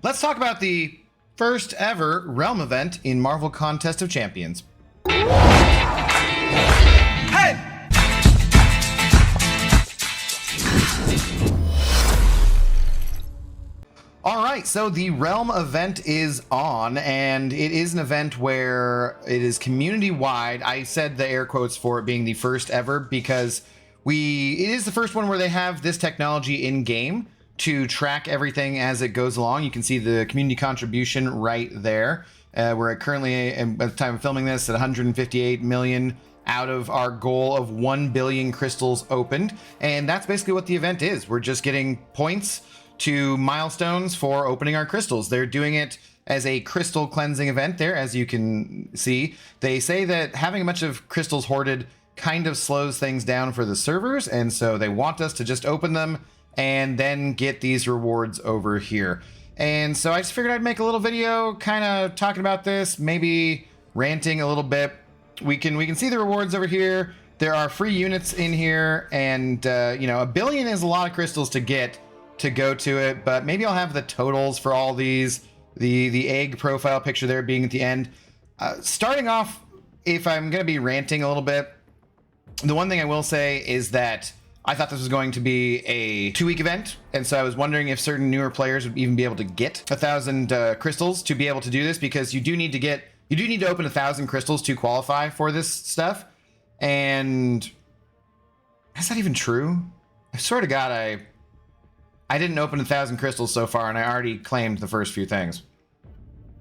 Let's talk about the first ever Realm event in Marvel Contest of Champions. Hey! All right, so the Realm event is on, and it is an event where it is community-wide. I said the air quotes for it being the first ever because it is the first one where they have this technology in-game to track everything as it goes along. You can see the community contribution right there. We're currently, at the time of filming this, at 158 million out of our goal of 1 billion crystals opened. And that's basically what the event is. We're just getting points to milestones for opening our crystals. They're doing it as a crystal cleansing event there, as you can see. They say that having a bunch of crystals hoarded kind of slows things down for the servers, and so they want us to just open them and then get these rewards over here. And so I just figured I'd make a little video kind of talking about this, maybe ranting a little bit. We can see the rewards over here. There are free units in here, and you know, 1 billion is a lot of crystals to get to go to it, but maybe I'll have the totals for all these, the egg profile picture there being at the end. Starting off, if I'm gonna be ranting a little bit, the one thing I will say is that I thought this was going to be a 2-week event, and so I was wondering if certain newer players would even be able to get 1,000 crystals to be able to do this, because you do need to open 1,000 crystals to qualify for this stuff. And is that even true? I swear to God, I didn't open 1,000 crystals so far, and I already claimed the first few things.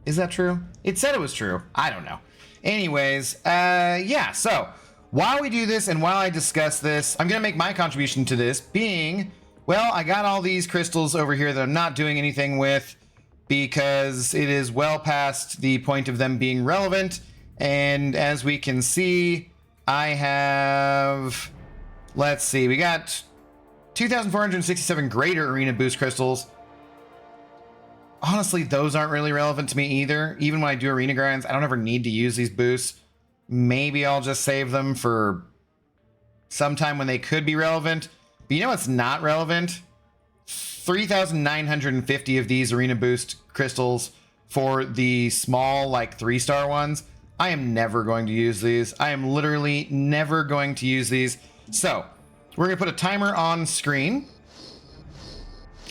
Is that true? It said it was true. I don't know. Anyways, yeah, so while we do this and while I discuss this, I'm going to make my contribution to this being, well, I got all these crystals over here that I'm not doing anything with because it is well past the point of them being relevant. And as we can see, I have, let's see, we got 2,467 greater arena boost crystals. Honestly, those aren't really relevant to me either. Even when I do arena grinds, I don't ever need to use these boosts. Maybe I'll just save them for sometime when they could be relevant. But you know what's not relevant? 3,950 of these arena boost crystals for the small, like 3-star ones. I am never going to use these. I am literally never going to use these. So we're going to put a timer on screen,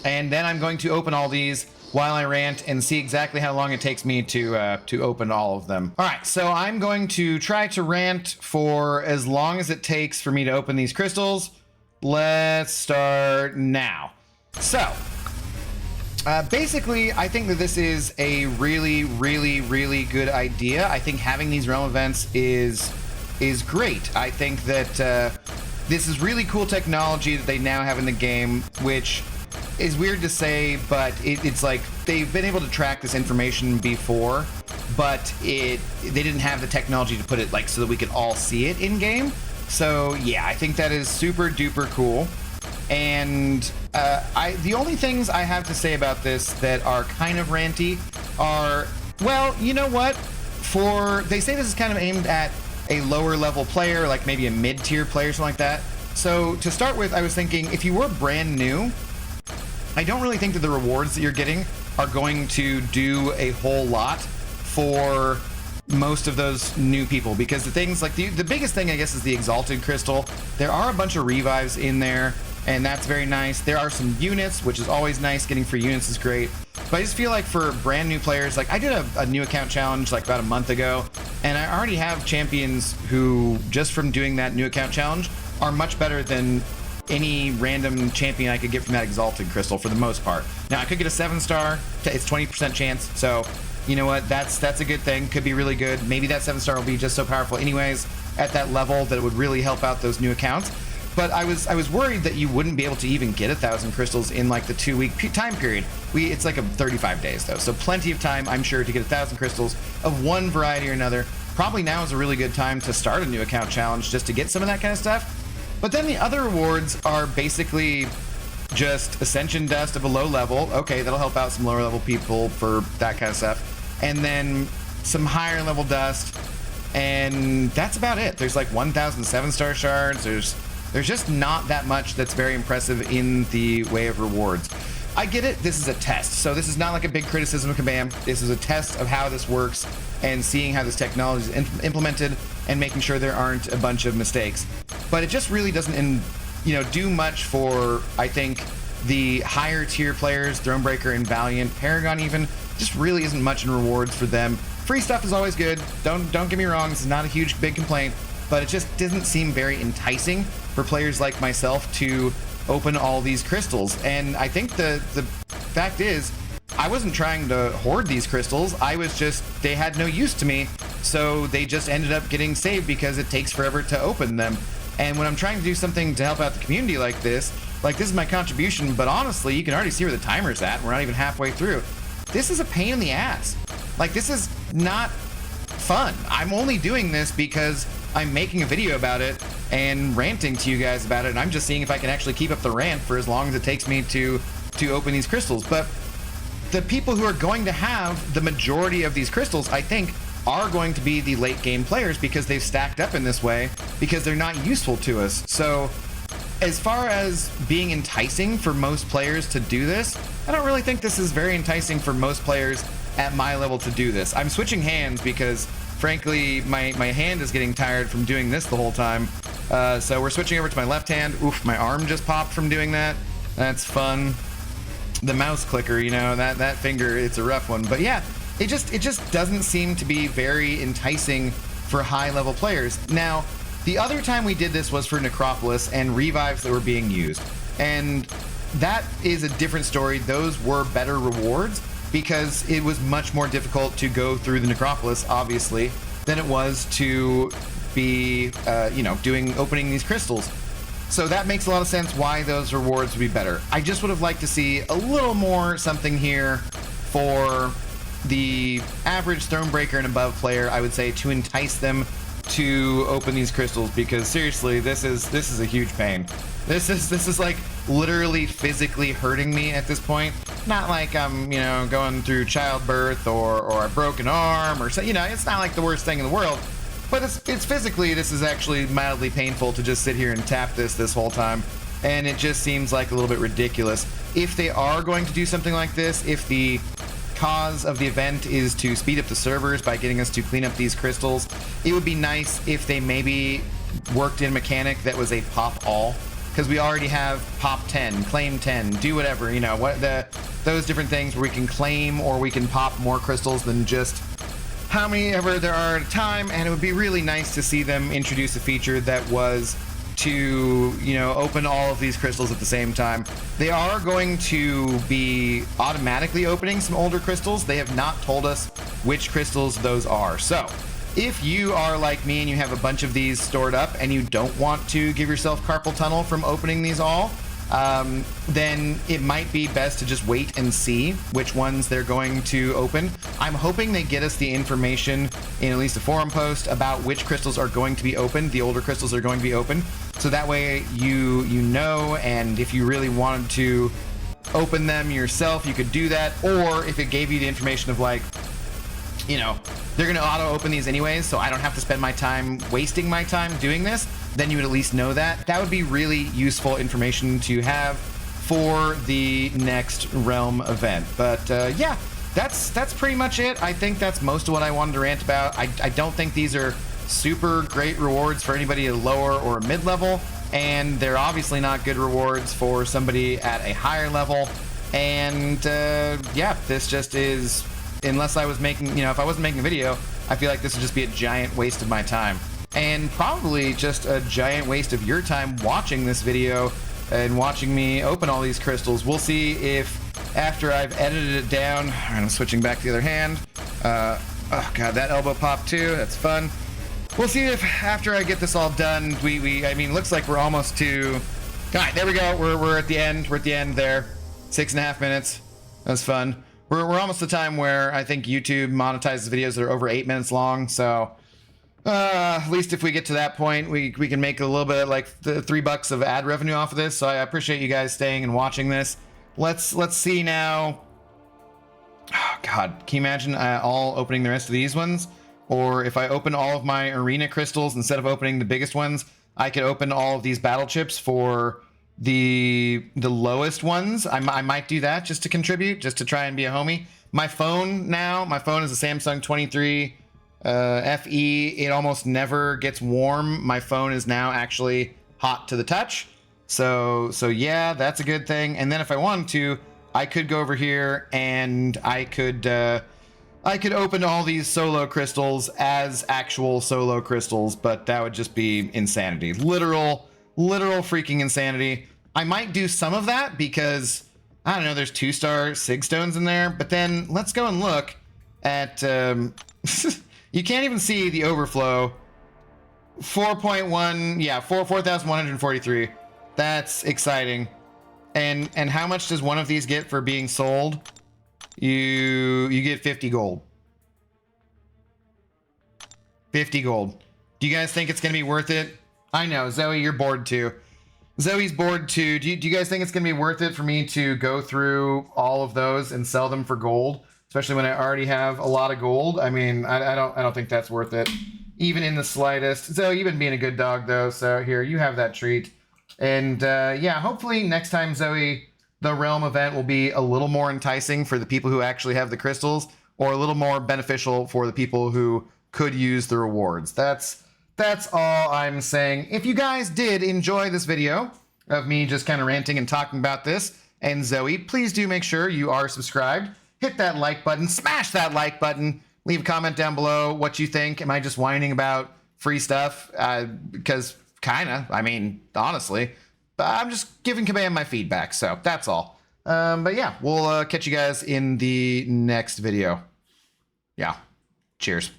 and then I'm going to open all these while I rant and see exactly how long it takes me to open all of them. All right, so I'm going to try to rant for as long as it takes for me to open these crystals. Let's start now. So, basically, I think that this is a really, really, really good idea. I think having these realm events is great. I think that this is really cool technology that they now have in the game, which is weird to say, but it's like they've been able to track this information before, but they didn't have the technology to put it like so that we could all see it in game. So yeah, I think that is super duper cool. And the only things I have to say about this that are kind of ranty are, well, you know what? They say this is kind of aimed at a lower level player, like maybe a mid-tier player, something like that. So to start with, I was thinking if you were brand new, I don't really think that the rewards that you're getting are going to do a whole lot for most of those new people, because the things like the biggest thing, I guess, is the Exalted Crystal. There are a bunch of revives in there, and that's very nice. There are some units, which is always nice. Getting free units is great. But I just feel like for brand new players, like I did a new account challenge like about a month ago, and I already have champions who, just from doing that new account challenge, are much better than any random champion I could get from that Exalted Crystal for the most part. Now I could get a 7-star, it's 20% chance, so you know what, that's a good thing. Could be really good. Maybe that 7-star will be just so powerful anyways at that level that it would really help out those new accounts. But I was worried that you wouldn't be able to even get 1,000 crystals in like the 2-week time period. It's like 35 days though, so plenty of time, I'm sure, to get 1,000 crystals of one variety or another. Probably now is a really good time to start a new account challenge just to get some of that kind of stuff. But then the other rewards are basically just Ascension Dust of a low level. Okay, that'll help out some lower level people for that kind of stuff. And then some higher level dust. And that's about it. There's like 1,000 7-star shards. There's just not that much that's very impressive in the way of rewards. I get it. This is a test. So this is not like a big criticism of Kabam. This is a test of how this works and seeing how this technology is implemented and making sure there aren't a bunch of mistakes. But it just really doesn't, do much for, I think, the higher tier players, Thronebreaker and Valiant, Paragon even, just really isn't much in rewards for them. Free stuff is always good. Don't get me wrong. This is not a huge, big complaint, but it just doesn't seem very enticing for players like myself to open all these crystals. And I think the fact is, I wasn't trying to hoard these crystals. I was just, they had no use to me. So they just ended up getting saved because it takes forever to open them. And when I'm trying to do something to help out the community like this is my contribution, but honestly, you can already see where the timer's at. We're not even halfway through. This is a pain in the ass. Like, this is not fun. I'm only doing this because I'm making a video about it and ranting to you guys about it, and I'm just seeing if I can actually keep up the rant for as long as it takes me to open these crystals. But the people who are going to have the majority of these crystals, I think, are going to be the late game players because they've stacked up in this way because they're not useful to us. So as far as being enticing for most players to do this, I don't really think this is very enticing for most players at my level to do this. I'm switching hands because frankly my hand is getting tired from doing this the whole time. So we're switching over to my left hand. Oof, my arm just popped from doing that. That's fun. The mouse clicker, that finger, it's a rough one. But yeah, it just doesn't seem to be very enticing for high level players. Now, the other time we did this was for Necropolis and revives that were being used. And that is a different story. Those were better rewards because it was much more difficult to go through the Necropolis, obviously, than it was to be, opening these crystals. So that makes a lot of sense why those rewards would be better. I just would have liked to see a little more something here for the average Thronebreaker and above player, I would say, to entice them to open these crystals, because seriously, this is a huge pain. This is like literally physically hurting me at this point. Not like I'm, going through childbirth or a broken arm or so, it's not like the worst thing in the world. But it's physically, this is actually mildly painful to just sit here and tap this whole time. And it just seems like a little bit ridiculous. If they are going to do something like this, if the cause of the event is to speed up the servers by getting us to clean up these crystals, it would be nice if they maybe worked in a mechanic that was a pop all. Because we already have pop 10, claim 10, do whatever, those different things where we can claim or we can pop more crystals than just how many ever there are at a time. And it would be really nice to see them introduce a feature that was to, open all of these crystals at the same time. They are going to be automatically opening some older crystals. They have not told us which crystals those are. So if you are like me and you have a bunch of these stored up and you don't want to give yourself carpal tunnel from opening these all, then it might be best to just wait and see which ones they're going to open. I'm hoping they get us the information in at least a forum post about which crystals are going to be opened, the older crystals are going to be opened, so that way you know, and if you really wanted to open them yourself, you could do that. Or if it gave you the information of like, they're gonna auto open these anyways, so I don't have to spend my time wasting my time doing this, then you would at least know that. That would be really useful information to have for the next Realm event. But yeah, that's pretty much it. I think that's most of what I wanted to rant about. I don't think these are super great rewards for anybody at lower or mid-level, and they're obviously not good rewards for somebody at a higher level. And yeah, this just is, unless I was making, if I wasn't making a video, I feel like this would just be a giant waste of my time. And probably just a giant waste of your time watching this video and watching me open all these crystals. We'll see if after I've edited it down, I'm switching back to the other hand. Oh god, that elbow popped too, that's fun. We'll see if after I get this all done, I mean, looks like we're almost to, all right, there we go, we're at the end, we're at the end there. 6.5 minutes, that was fun. We're almost the time where I think YouTube monetizes videos that are over 8 minutes long, so at least if we get to that point, we can make a little bit like $3 of ad revenue off of this. So I appreciate you guys staying and watching this. Let's see now. Oh god, can you imagine all opening the rest of these ones? Or if I open all of my arena crystals instead of opening the biggest ones, I could open all of these battle chips for the lowest ones. I might do that just to contribute, just to try and be a homie. My phone is a Samsung 23 FE. It almost never gets warm. My phone is now actually hot to the touch. So yeah, that's a good thing. And then if I wanted to, I could go over here and I could open all these solo crystals as actual solo crystals, but that would just be insanity. Literal freaking insanity. I might do some of that because, I don't know, there's 2-star Sig Stones in there, but then let's go and look at, you can't even see the overflow. 4.1, yeah, 4,143. That's exciting. And how much does one of these get for being sold? You get 50 gold. 50 gold. Do you guys think it's gonna be worth it? I know, Zoe, you're bored too. Zoe's bored too. Do you guys think it's gonna be worth it for me to go through all of those and sell them for gold? Especially when I already have a lot of gold. I mean, I don't think that's worth it, even in the slightest. Zoe, you've been being a good dog though, so here, you have that treat. And yeah, hopefully next time, Zoe, the Realm event will be a little more enticing for the people who actually have the crystals, or a little more beneficial for the people who could use the rewards. That's all I'm saying. If you guys did enjoy this video of me just kind of ranting and talking about this, and Zoe, please do make sure you are subscribed. Hit that like button, smash that like button, leave a comment down below what you think. Am I just whining about free stuff? Because kinda, I mean, honestly, but I'm just giving Kabam my feedback, so that's all. But yeah, we'll catch you guys in the next video. Yeah, cheers.